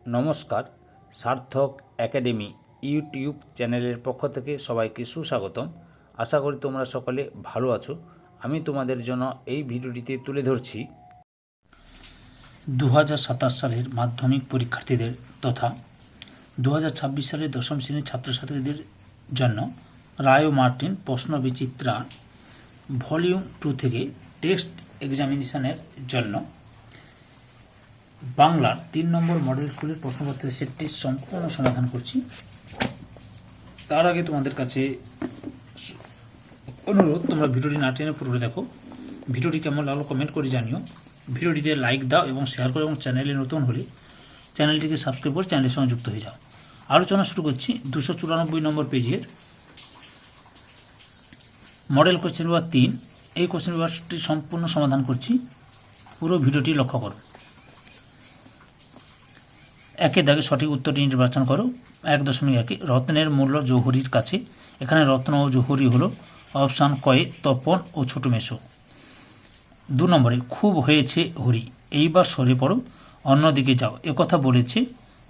নমস্কার, সার্থক academy YouTube চ্যানেলের পক্ষ থেকে সবাইকে সুস্বাগতম। আশা করি তোমরা সকলে ভালো আছো। আমি তোমাদের জন্য এই ভিডিওটিতে তুলে ধরছি 2027 সালের মাধ্যমিক পরীক্ষার্থীদের তথা 2026 সালের দশম শ্রেণীর ছাত্রছাত্রীদের জন্য রায় ও মার্টিন প্রশ্ন বিচিত্রা ভলিউম 2 থেকে টেক্সট এক্সামিনেশনের জন্য বাংলার 3 নম্বর মডেল স্কুলের প্রশ্নপত্রের সেটটি সম্পূর্ণ সমাধান করছি। তার আগে তোমাদের কাছে অনুরোধ, তোমরা ভিডিওটি না টেনে পুরো দেখো। ভিডিওটি কেমন লাগলো কমেন্ট করে জানিও। ভিডিওটিতে লাইক দাও এবং শেয়ার করো, এবং চ্যানেলে নতুন হলে চ্যানেলটিকে সাবস্ক্রাইব করে চ্যানেলের সঙ্গে যুক্ত হয়ে যাও। আলোচনা শুরু করছি 294 নম্বর পেজের মডেল কোশ্চেন পেপার 3। এই কোশ্চেন পেপারটি সম্পূর্ণ সমাধান করছি, পুরো ভিডিওটি লক্ষ্য করো। একের দাগে সঠিক উত্তরটি নির্বাচন করো। 1.1 রত্নের মূল্য জৌহরির কাছে। এখানে রত্ন ও জৌহরি হলো অপশান কয়ে তপন ও ছোট মেশো। 2 নম্বরে খুব হয়েছে হরি, এইবার সরে পড়ো, অন্যদিকে যাও, একথা বলেছে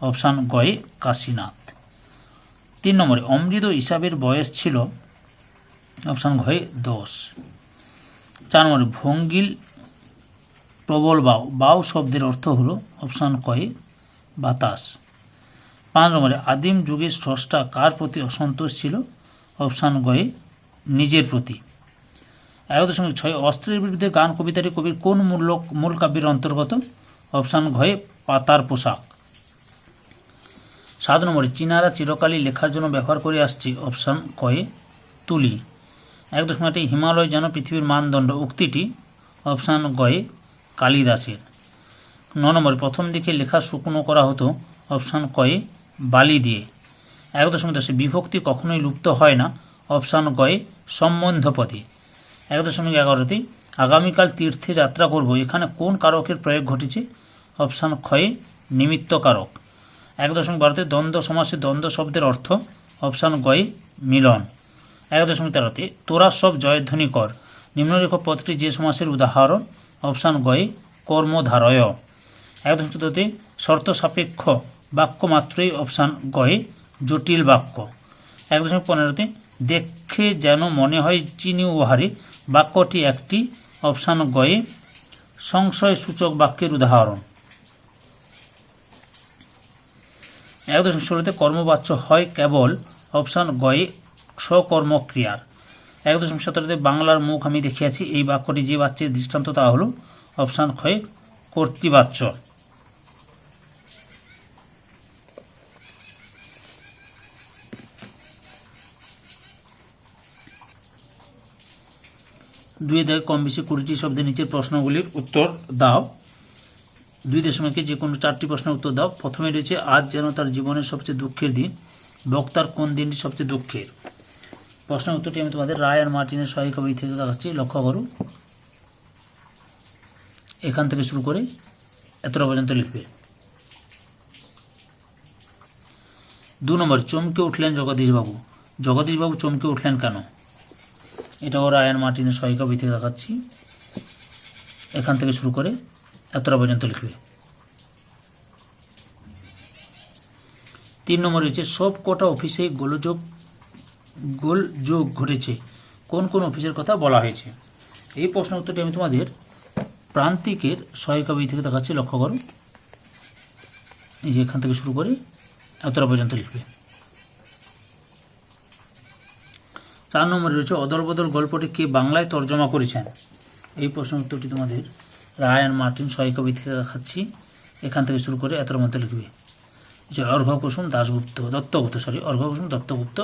অপশান গয়ে কাশীনাথ। 3 নম্বরে অমৃত হিসাবের বয়স ছিল অপশান ঘয়ে 10। 4 নম্বরে ভঙ্গিল প্রবল বাউ, বাউ শব্দের অর্থ হলো অপশান কয়ে বাতাস। 5 নম্বরে আদিম যুগের স্রষ্টা কার প্রতি অসন্তোষ ছিল, অপশান গয়ে নিজের প্রতি। 11.6 অস্ত্রের বিরুদ্ধে গান কবিতাটি কবির কোন মূল কাব্যের অন্তর্গত, অপশান ঘয়ে পাতার পোশাক। 7 নম্বরে চীনারা চিরকালই লেখার জন্য ব্যবহার করে আসছে, অপশান কয়ে তুলি। 1.8 হিমালয় যেন পৃথিবীর মানদণ্ড, উক্তিটি অপশান গয়ে কালিদাসের। 9 নম্বরে প্রথম দিকে লেখা শুকনো করা হতো, অপশান কয়ে বালি দিয়ে। 1.10 বিভক্তি কখনোই লুপ্ত হয় না, অপশান গয়ে সম্বন্ধ পদে। 1.11 আগামীকাল তীর্থে যাত্রা করব, এখানে কোন কারকের প্রয়োগ ঘটেছে, অপশান ক্ষয়ে নিমিত্ত কারক। 1.12 দ্বন্দ্ব সমাসে দ্বন্দ্ব শব্দের অর্থ, অপশান গয়ে মিলন। 1.13 তোরা সব জয়ধ্বনি কর, নিম্নরেখ পদটি যে সমাসের উদাহরণ, অপশান গয়ে কর্মধারয়। 1.14 শর্ত সাপেক্ষ বাক্য মাত্রই, অপশান গয়ে জটিল বাক্য। 1.15 দেখে যেন মনে হয় চিনি উহারে, বাক্যটি একটি, অপশান গয়ে সংশয় সূচক বাক্যের উদাহরণ। 1.16 কর্মবাচ্য হয় কেবল, অপশান গয়ে সকর্মক্রিয়ার। 1.17 বাংলার মুখ আমি দেখিয়াছি, এই বাক্যটি যে বাচ্যের দৃষ্টান্ত তা হল, অপশান ক্ষয়ে কর্তৃবাচ্য। 2 দাগে কম বেশি 20টি শব্দের নিচের প্রশ্নগুলির উত্তর দাও। 2 যে কোনো 4টি প্রশ্নের উত্তর দাও। প্রথমে রয়েছে আজ যেন তার জীবনের সবচেয়ে দুঃখের দিন, বক্তার কোন দিনটি সবচেয়ে দুঃখের। প্রশ্নের উত্তরটি আমি তোমাদের রায় আর মার্টিনের সহায়িকা বই থেকে দেখাচ্ছি, লক্ষ্য করো। এখান থেকে শুরু করে এতটা পর্যন্ত লিখবে। 2 নম্বর চমকে উঠলেন জগদীশবাবু, জগদীশবাবু চমকে উঠলেন কেন, এটাও রায় আর মার্টিনের সহায়িকা বই থেকে দেখাচ্ছি, এখান থেকে শুরু করে এতটা পর্যন্ত লিখবে। 3 নম্বর রয়েছে সব কটা অফিসে গোলযোগ ঘটেছে, কোন কোন অফিসের কথা বলা হয়েছে। এই প্রশ্নের উত্তরটি আমি তোমাদের প্রান্তিকের সহায়িকা বই থেকে দেখাচ্ছি, লক্ষ্য করো। এই যে এখান থেকে শুরু করে এতটা পর্যন্ত লিখবে। 4 নম্বরে রয়েছে অদল বদল গল্পটি কে বাংলায় তর্জমা করেছেন। এই প্রশ্নের উত্তরটি তোমাদের রায় আর মার্টিন সহায়িকা বই থেকে দেখাচ্ছি, এখান থেকে শুরু করে এতটার মধ্যে লিখবে। যে অর্ঘ্যকুসুম দত্তগুপ্ত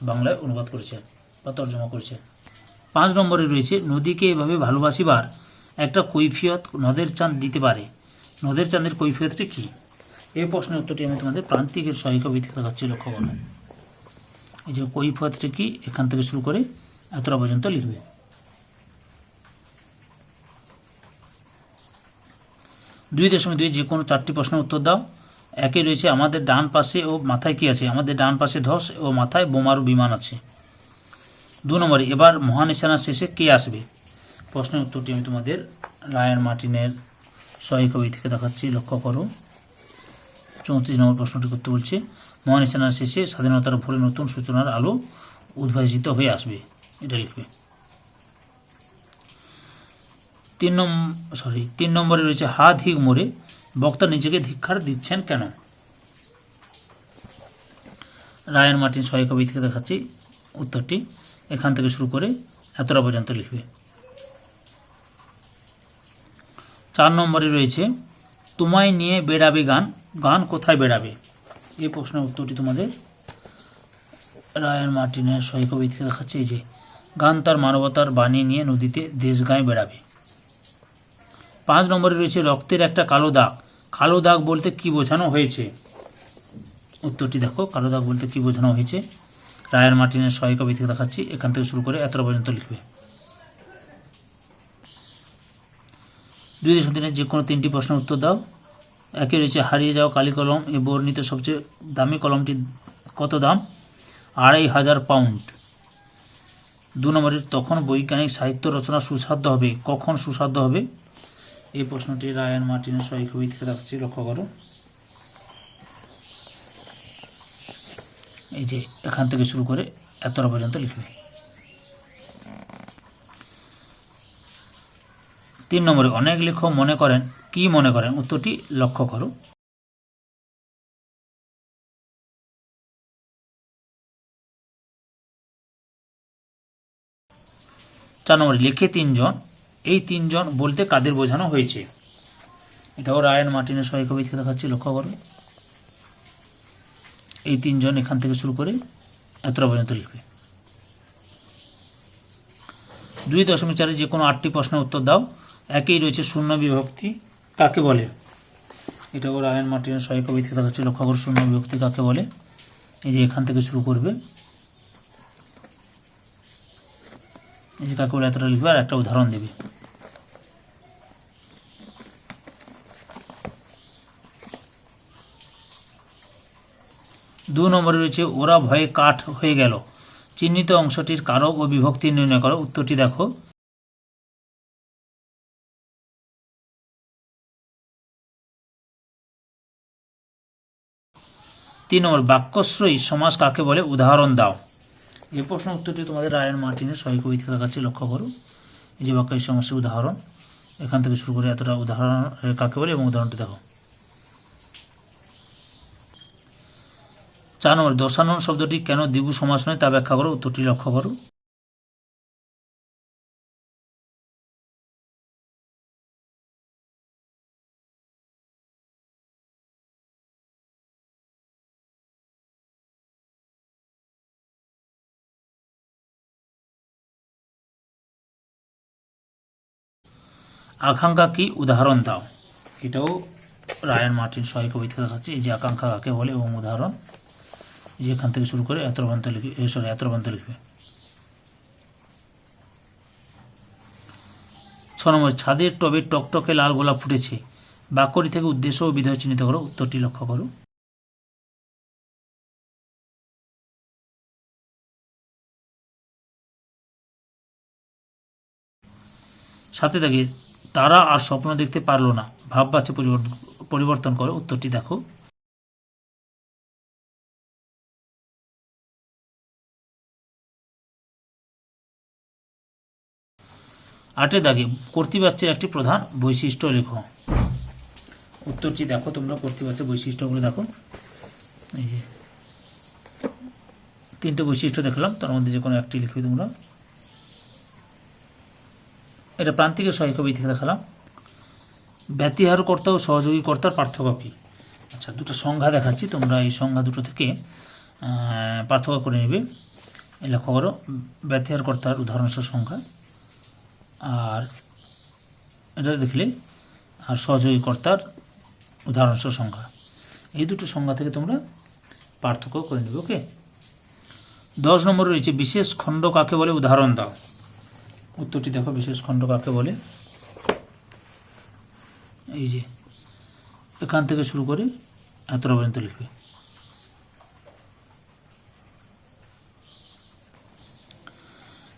বাংলায় অনুবাদ করেছেন বা তর্জমা করেছেন। 5 নম্বরে রয়েছে নদীকে এভাবে ভালোবাসিবার একটা কৈফিয়ত নদের চাঁদ দিতে পারে, নদের চাঁদের কৈফিয়তটি কি। এই প্রশ্নের উত্তরটি আমি তোমাদের প্রান্তিকের সহায়িকা বই থেকে দেখাচ্ছি, লক্ষ্য করো। এই যে কৈফিয়তটি কি, এখান থেকে শুরু করে এতটা পর্যন্ত লিখবে। 2.2 যে কোনো 4টি প্রশ্নের উত্তর দাও। 1 রয়েছে আমাদের ডান পাশে ও মাথায় কি আছে, আমাদের ডান পাশে ধস ও মাথায় বোমারু বিমান আছে। 2 নম্বরে এবার মহানিশানার শেষে কে আসবে। প্রশ্নের উত্তরটি আমি তোমাদের রায় আর মার্টিনের সহায়িকা বই থেকে দেখাচ্ছি, লক্ষ্য করো। 34 নম্বর প্রশ্নটি করতে বলছে, মহান সেনার শেষে স্বাধীনতার ভোরে নতুন সূচনার আলো উদ্ভাসিত হয়ে আসবে, এটা লিখবে। 3 নম্বরে রয়েছে হা ধিক মোড়ে বক্তা নিজেকে ধিক্ষার দিচ্ছেন কেন? রায়ান মার্টিন সহায়িকা থেকে দেখাচ্ছি উত্তরটি, এখান থেকে শুরু করে এতটা পর্যন্ত লিখবে। 4 নম্বরে রয়েছে তোমায় নিয়ে বেড়াবে গান, গান কোথায় বেড়াবে? এই প্রশ্নের উত্তরটি তোমাদের রায়ান মার্টিনের সহায়িকা থেকে দেখাচ্ছে, এই যে গান তার মানবতার বাণী নিয়ে নদীতে দেশ গায়ে বেড়াবে। 5 নম্বরে রয়েছে রক্তের একটা কালো দাগ, কালো দাগ বলতে কি বোঝানো হয়েছে? উত্তরটি দেখো, কালো দাগ বলতে কি বোঝানো হয়েছে, রায়ান মার্টিনের সহায়িকা থেকে দেখাচ্ছি, এখান থেকে শুরু করে এতটা পর্যন্ত লিখবে। 2-3 যে কোনো 3টি প্রশ্নের উত্তর দাও। একে রয়েছে হারিয়ে যাওয়া কালি কলম এ বর্ণিত সবচেয়ে দামি কলমটি কত দাম? 2500 পাউন্ড। 2 নম্বরের তখন বৈজ্ঞানিক সাহিত্য রচনা সুসাধ্য হবে, কখন সুসাধ্য হবে? এই প্রশ্নটি রায়ান মার্টিনের সহায়িকা থেকে দেখাচ্ছি, লক্ষ্য করো, এই যে এখান থেকে শুরু করে এতটা পর্যন্ত লিখবে। 3 নম্বরে অনেক লেখক মনে করেন, কি মনে করেন? উত্তরটি লক্ষ্য করো। 4 নম্বরে লেখে 3 জন, এই 3 জন বলতে কাদের বোঝানো হয়েছে? এটাও রায়ান মার্টিনের সহায়িকা থেকে দেখাচ্ছি, লক্ষ্য করো, এই 3 জন এখান থেকে শুরু করে এতটা পর্যন্ত লিখবে। 2.4 যে কোনো 8টি প্রশ্নের উত্তর দাও। একই রয়েছে শূন্য বিভক্তি কাকে বলে? এটাও রায়ান মার্টিনের সহায়িকা থেকে দেখাচ্ছি, লক্ষ্য করো, শূন্য বিভক্তি কাকে বলে? এই যে এখান থেকে শুরু করবে, এই যে কাকে বলে এতটা লিখবে, আর একটা উদাহরণ দেবে। দু নম্বরে রয়েছে ওরা ভয়ে কাঠ হয়ে গেল, চিহ্নিত অংশটির কারক ও বিভক্তি নির্ণয় করো। উত্তরটি দেখো, তিন নম্বর বাক্যশ্রয়ী সমাস কাকে বলে? উদাহরণ দাও। এই প্রশ্নের উত্তরটি তোমাদের রায়ান মার্টিনের সহায়িকা থেকে কাছে, লক্ষ্য করো, এই যে বাক্যের সমাসের উদাহরণ, এখান থেকে শুরু করে এতটা উদাহরণ কাকে বলে এবং উদাহরণটি দেখো। 4 নম্বর দশানন শব্দটি কেন দ্বিগু সমাস নয় তা ব্যাখ্যা করো। উত্তরটি লক্ষ্য করো। আকাঙ্ক্ষা কি? উদাহরণ দাও। এটাও রায়ান মার্টিন সহায়িকা থেকে দেখাচ্ছে, এই যে আকাঙ্ক্ষা কাকে বলে এবং উদাহরণ, যে এখান থেকে শুরু করে এত পর্যন্ত লিখবে। 6 নম্বর ছাদের টবে টকটকে লাল গোলাপ ফুটেছে, বাক্যটি থেকে উদ্দেশ্য ও বিধেয় চিহ্নিত করো। উত্তরটি লক্ষ্য করো। 7 দাগে তারা আর স্বপ্ন দেখতে পারল না, ভাব বাচ্চা পরিবর্তন করো। উত্তরটি দেখো। 8 দাগে কর্তৃবাচ্যের একটি প্রধান বৈশিষ্ট্য লেখো। উত্তরটি দেখো তোমরা, কর্তৃবাচ্যের বৈশিষ্ট্যগুলো দেখো, এই যে 3টে বৈশিষ্ট্য দেখলাম, তার মধ্যে যে কোনো একটি লিখবে তোমরা। এটা প্রান্তিকের সহায়িকা থেকে দেখালাম। ব্যতিহার কর্তা ও সহযোগী কর্তার পার্থক্য কী? আচ্ছা, দুটো সংজ্ঞা দেখাচ্ছি, তোমরা এই সংজ্ঞা দুটো থেকে পার্থক্য করে নেবে। লক্ষ্য করো, ব্যতিহার কর্তার উদাহরণসহ সংজ্ঞা, আর এটা দেখলে আর সহযোগী কর্তার উদাহরণসহ সংজ্ঞা, এই দুটো সংজ্ঞা থেকে তোমরা পার্থক্য করে নেবে। ওকে। 10 নম্বরে রয়েছে বিশেষ খণ্ড কাকে বলে? উদাহরণ দাও। উত্তরটি দেখো, বিশেষ খণ্ড কাকে বলে? এই যে এখান থেকে শুরু করে এতটা পর্যন্ত লিখবে।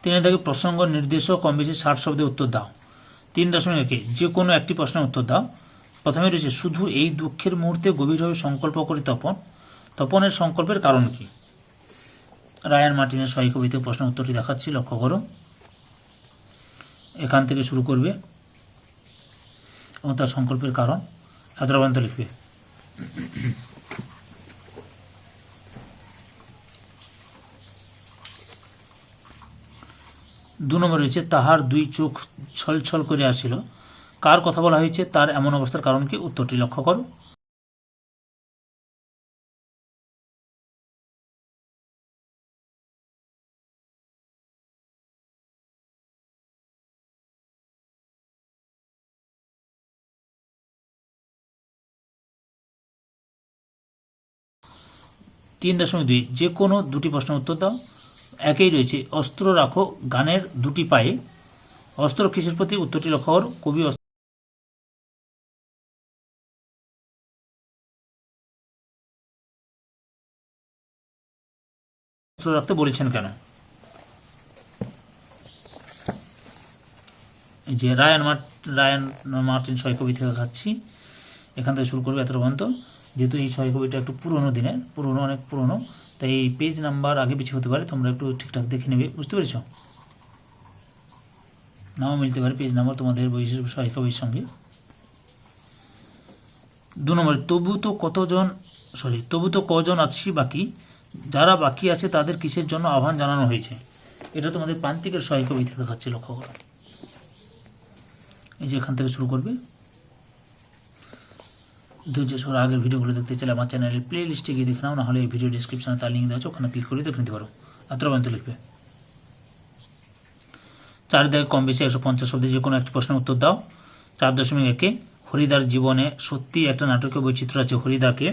3 দাগে প্রসঙ্গ নির্দেশ কম বেশি 60 শব্দে উত্তর দাও। 3.1 যে কোনো একটি প্রশ্নের উত্তর দাও। প্রথমে রয়েছে শুধু এই দুঃখের মুহূর্তে গভীরভাবে সংকল্প করে তপন, তপনের সংকল্পের কারণ কি? রায়ান মার্টিনের সহি কবিতে প্রশ্ন উত্তরটি দেখাচ্ছি, লক্ষ্য করো। এখান থেকে শুরু করবে এবং তার সংকল্পের কারণ এতটা পর্যন্ত লিখবে। দু নম্বর রয়েছে তাহার দুই চোখ ছলছল করে আসিল, কার কথা বলা হয়েছে, তার এমন অবস্থার কারণ কি? উত্তরটি লক্ষ্য করো। তিন দশমিক দুই, যে কোনো দুটি প্রশ্নের উত্তর দাও। একই রয়েছে অস্ত্র রাখো গানের দুটি পায়ে, অস্ত্র কিসের প্রতি? উত্তরটি লক্ষ্য করো। কবি অস্ত্র রাখতে বলেছেন কেন? এই যে রায়ান মার্টিন সহি কবি থেকে দেখাচ্ছি, এখান থেকে শুরু করবে এত পর্যন্ত। যেহেতু এই সহি কবিটা একটু পুরনো দিনের, অনেক পুরনো, তাই এই পেজ নাম্বার আগে পিছিয়ে হতে পারে, তোমরা একটু ঠিকঠাক দেখে নেবে, বুঝতে পেরেছ? নাও মিলতে পারে পেজ নাম্বার তোমাদের বইয়ের সহি কবির সঙ্গে। দু নম্বরে তবু তো কজন আছি বাকি, যারা বাকি আছে তাদের কিসের জন্য আহ্বান জানানো হয়েছে? এটা তোমাদের প্রান্তিকের সহি কবি থেকে দেখাচ্ছে, লক্ষ্য করো। এই যে এখান থেকে শুরু করবে। ধৈর্য সহ আগের ভিডিওগুলো দেখতে চাইলে আমার চ্যানেলের প্লে লিস্টে গিয়ে দেখে নাও, নাহলে এই ভিডিও ডিসক্রিপশনে তার লিঙ্ক দেওয়া আছে, ওখানে ক্লিক করে দেখে নিতে পারো। এতটা পর্যন্ত লিখবে। 4 থেকে কম বেশি 150 শব্দে যে কোনো একটি প্রশ্নের উত্তর দাও। 4.1 হরিদার জীবনে সত্যি একটা নাটকীয় বৈচিত্র্য আছে, হরিদাকে?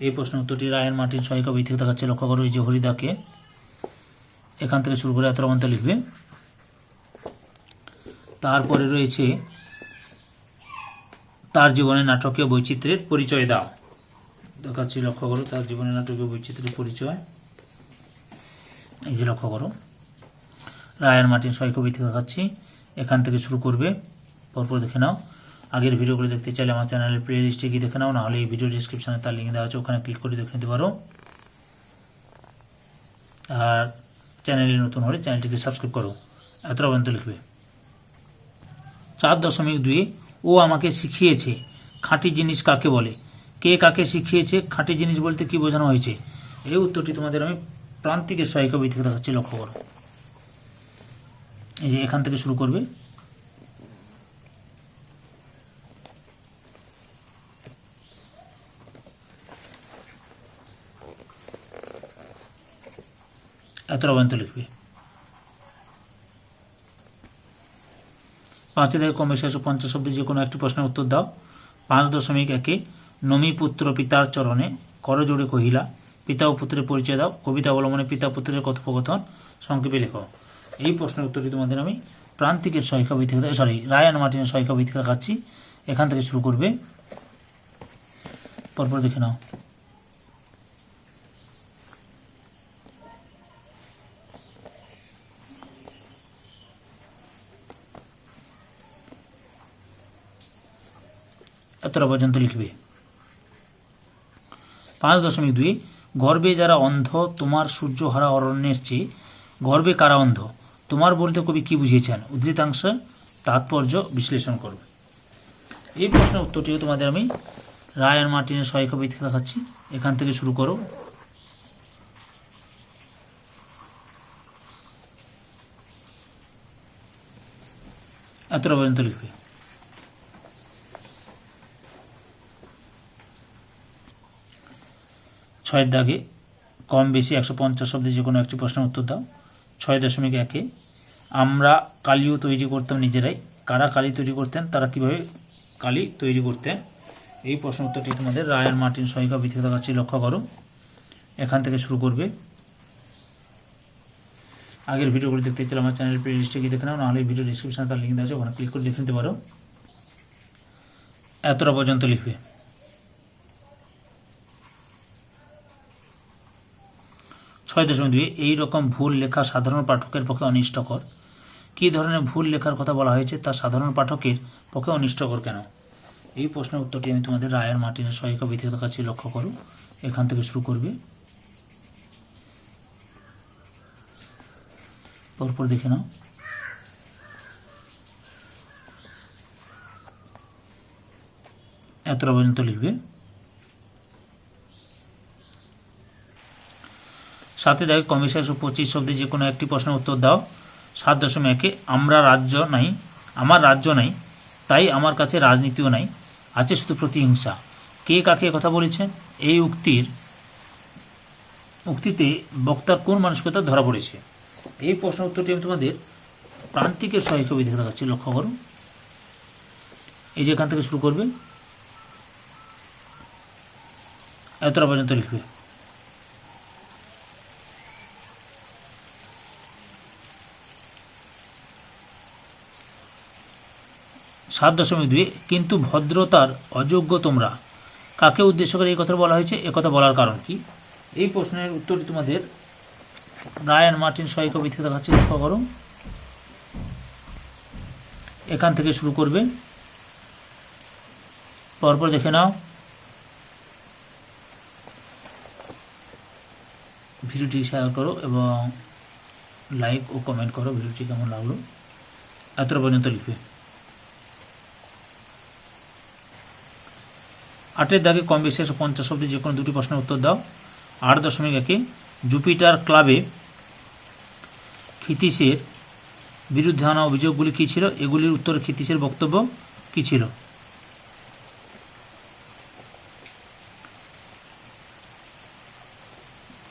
এই প্রশ্নের উত্তরটি রায়ান মার্টিন সহি কবি থেকে দেখাচ্ছে, লক্ষ্য করো। এই যে হরিদাকে, এখান থেকে শুরু করে এতটা পর্যন্ত লিখবে। তারপরে রয়েছে তার জীবনে নাটকীয় বৈচিত্র্যের পরিচয় দাও, দেখাচ্ছি, লক্ষ্য করো। তার জীবনে নাটকীয় বৈচিত্র্যের পরিচয়, এই যে লক্ষ্য করো। রায়ান মার্টিন সহি কবি থেকে দেখাচ্ছি, এখান থেকে শুরু করবে, পরপর দেখে নাও। আগের ভিডিওগুলো দেখতে চাইলে আমার চ্যানেলের প্লে লিস্টে গিয়ে দেখে নাও, নাহলে এই ভিডিও ডিসক্রিপশনে তার লিঙ্ক দেওয়া আছে, ওখানে ক্লিক করে দেখে নিতে পারো। আর চ্যানেলে নতুন হলে চ্যানেলটিকে সাবস্ক্রাইব করো। এতটা পর্যন্ত লিখবে। 4.2 ও আমাকে শিখিয়েছে, খাঁটি জিনিস কাকে বলে? কে কাকে শিখিয়েছে? খাঁটি জিনিস বলতে কি বোঝানো হয়েছে? এই উত্তরটি তোমাদের আমি প্রান্তিকের সহি কবি থেকে দেখাচ্ছি, লক্ষ্য করো। এই যে এখান থেকে শুরু করবে। এতটা পর্যন্ত লিখবে। 5 থেকে কম বেশি 150 শব্দে যে কোনো একটি প্রশ্নের উত্তর দাও। 5.1 নমি পুত্র পিতার চরণে করজোড়ে কহিলা, পিতা ও পুত্রের পরিচয় দাও। কবিতা অবলম্বনে পিতা পুত্রের কথোপকথন সংক্ষেপে লেখো। এই প্রশ্নের উত্তরটি তোমাদের আমি প্রান্তিকের সহি কবি থেকে, রায়ান মার্টিনের সহি কবি থেকে দেখাচ্ছি, এখান থেকে শুরু করবে, পরপর দেখে নাও। এতটা পর্যন্ত লিখবে। 5.2 গর্বে যারা অন্ধ তোমার সূর্যহারা অরণ্যের চেয়ে, গর্বে কারা অন্ধ? তোমার বলতে কবি কি বুঝিয়েছেন? উদ্ধৃতাংশ তাৎপর্য বিশ্লেষণ করবে। এই প্রশ্নের উত্তরটিও তোমাদের আমি রায়ান মার্টিনের সহি কবি থেকে দেখাচ্ছি, এখান থেকে শুরু করো। এতটা পর্যন্ত লিখবে। 6 দাগে কম বেশি 150 শব্দে যে কোনো একটি প্রশ্নের উত্তর দাও। 6.1 আমরা কালিও তৈরি করতাম নিজেরাই, কারা কালি তৈরি করতেন, তারা কিভাবে কালি তৈরি করতেন? এই প্রশ্নের উত্তরটি তোমাদের রায়ান মার্টিন সহি কবি থেকে দেখাচ্ছি, লক্ষ্য করো। এখান থেকে শুরু করবে। আগের ভিডিওগুলো দেখতে চাইলে আমার চ্যানেল প্লে লিস্টে গিয়ে দেখে নাও, নাহলে ভিডিও ডিসক্রিপশনে তার লিঙ্ক দেওয়া আছে, ওখানে ক্লিক করে দেখে নিতে পারো। এতটা পর্যন্ত লিখবে। 6.2 এই রকম ভুল লেখা সাধারণ পাঠকের পক্ষে অনিষ্টকর। কী ধরনের ভুল লেখার কথা বলা হয়েছে, তা সাধারণ পাঠকের পক্ষে অনিষ্টকর কেন? এই প্রশ্নের উত্তরটি আমি তোমাদের রায়ান মার্টিনের সহায়িকা বই থেকে দেখাচ্ছি, লক্ষ্য করো। এখান থেকে শুরু করবে, পরপর দেখে নাও। এতটা পর্যন্ত লিখবে। সাথে দেখো কমিশন 125 শব্দে যে কোনো একটি প্রশ্নের উত্তর দাও। 7.1 আমার রাজ্য নাই, তাই আমার কাছে রাজনীতিও নাই, আছে শুধু প্রতিহিংসা। কে কাকে কথা বলেছে? এই উক্তিতে বক্তার কোন মানসিকতা ধরা পড়েছে? এই প্রশ্নের উত্তরটি আমি তোমাদের প্রান্তিকের সহায়িকা বই থেকে দেখাচ্ছি, লক্ষ্য করো। এই যে এখান থেকে শুরু করবে, এতটা পর্যন্ত লিখবে। সাত 7.2 কিন্তু ভদ্রতার অযোগ্য তোমরা, কাকে উদ্দেশ্য করে এই কথা বলা হয়েছে? একথা বলার কারণ কি? এই প্রশ্নের উত্তরটি তোমাদের রায়ান মার্টিন সহায়িকা বই থেকে দেখাচ্ছি, লক্ষ্য করো। এখান থেকে শুরু করবে, পরপর দেখে নাও। ভিডিওটি শেয়ার করো এবং লাইক ও কমেন্ট করো ভিডিওটি কেমন লাগলো। এতটা পর্যন্ত লিখবে। 8 দাগে কম বেশি 50 শব্দে যে কোনো দুটি প্রশ্নের উত্তর দাও। 8.1 জুপিটার ক্লাবে ক্ষিতীশের বিরুদ্ধে আনা অভিযোগগুলি কী ছিল? এগুলির উত্তরে ক্ষিতীশের বক্তব্য কী ছিল?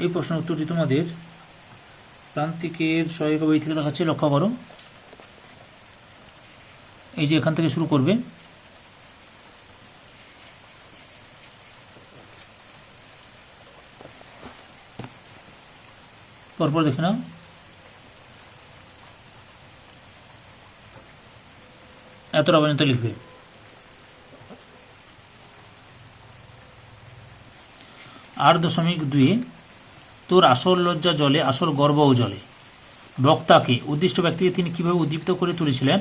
এই প্রশ্নের উত্তরটি তোমাদের প্রান্তিকের সহায়িকা বই থেকে দেখাচ্ছি, লক্ষ্য করো। এই যে এখান থেকে শুরু করবে, পরপর দেখে নাও। এতটা পর্যন্ত লিখবে। 8.2 তোর আসল লজ্জা জলে, আসল গর্বও জলে। বক্তাকে, উদ্দিষ্ট ব্যক্তিকে তিনি কিভাবে উদ্দীপ্ত করে তুলেছিলেন?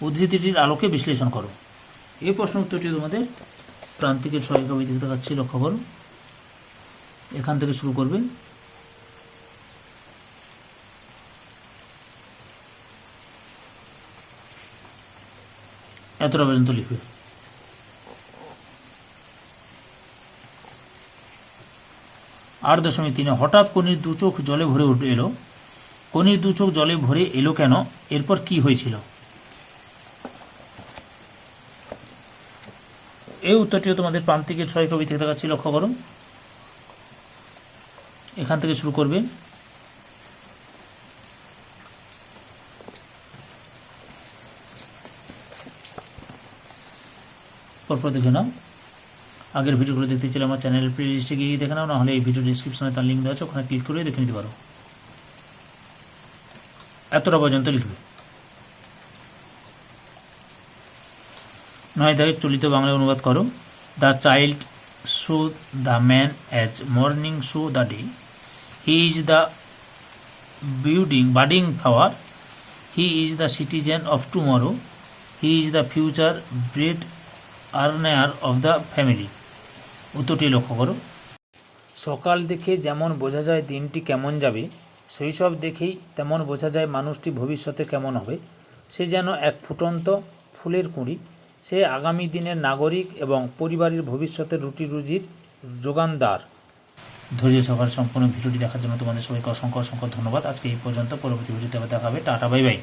উদ্ধৃতিটির আলোকে বিশ্লেষণ করো। এই প্রশ্নের উত্তরটি তোমাদের প্রান্তিকের সহায়িকা বই থেকে দেখাচ্ছি, লক্ষ্য করো। এখান থেকে শুরু করবে, এতটা পর্যন্ত লিখবে। 8.3 হঠাৎ কনির দু চোখ জলে ভরে এলো। কনির দু চোখ জলে ভরে এলো কেন? এরপর কি হয়েছিল? এই উত্তরটিও তোমাদের প্রান্তিকের সহায়িকা বই থেকে দেখাচ্ছি, লক্ষ্য করো। এখান থেকে শুরু করবে, পরপর দেখে নাও। আগের ভিডিওগুলো দেখতে চাইলে আমার চ্যানেল প্লে লিস্টে গিয়ে দেখে নাও, নাহলে এই ভিডিও ডিসক্রিপশনে তার লিঙ্ক দেওয়া আছে, ওখানে ক্লিক করে দেখে নিতে পারো। এতটা পর্যন্ত লিখবে। 9 দাগে চলিত বাংলায় অনুবাদ করো। The child show the man as morning show the day. He is the budding flower. He is the citizen of tomorrow. He is the future bread earner of the family. উত্তরটি লক্ষ্য করো। সকাল দেখে যেমন বোঝা যায় দিনটি কেমন যাবে, শৈশব দেখেই তেমন বোঝা যায় মানুষটি ভবিষ্যতে কেমন হবে। সে যেন এক ফুটন্ত ফুলের কুঁড়ি, সে আগামী দিনের নাগরিক এবং পরিবারের ভবিষ্যতের রুটি রুজির যোগানদার। ধৈর্য সহকারে সম্পূর্ণ ভিডিওটি দেখার জন্য তোমাদের সবাইকে অসংখ্য অসংখ্য ধন্যবাদ। আজকে এই পর্যন্ত, পরবর্তী ভিডিওতে আবার দেখা হবে। Tata, bye bye.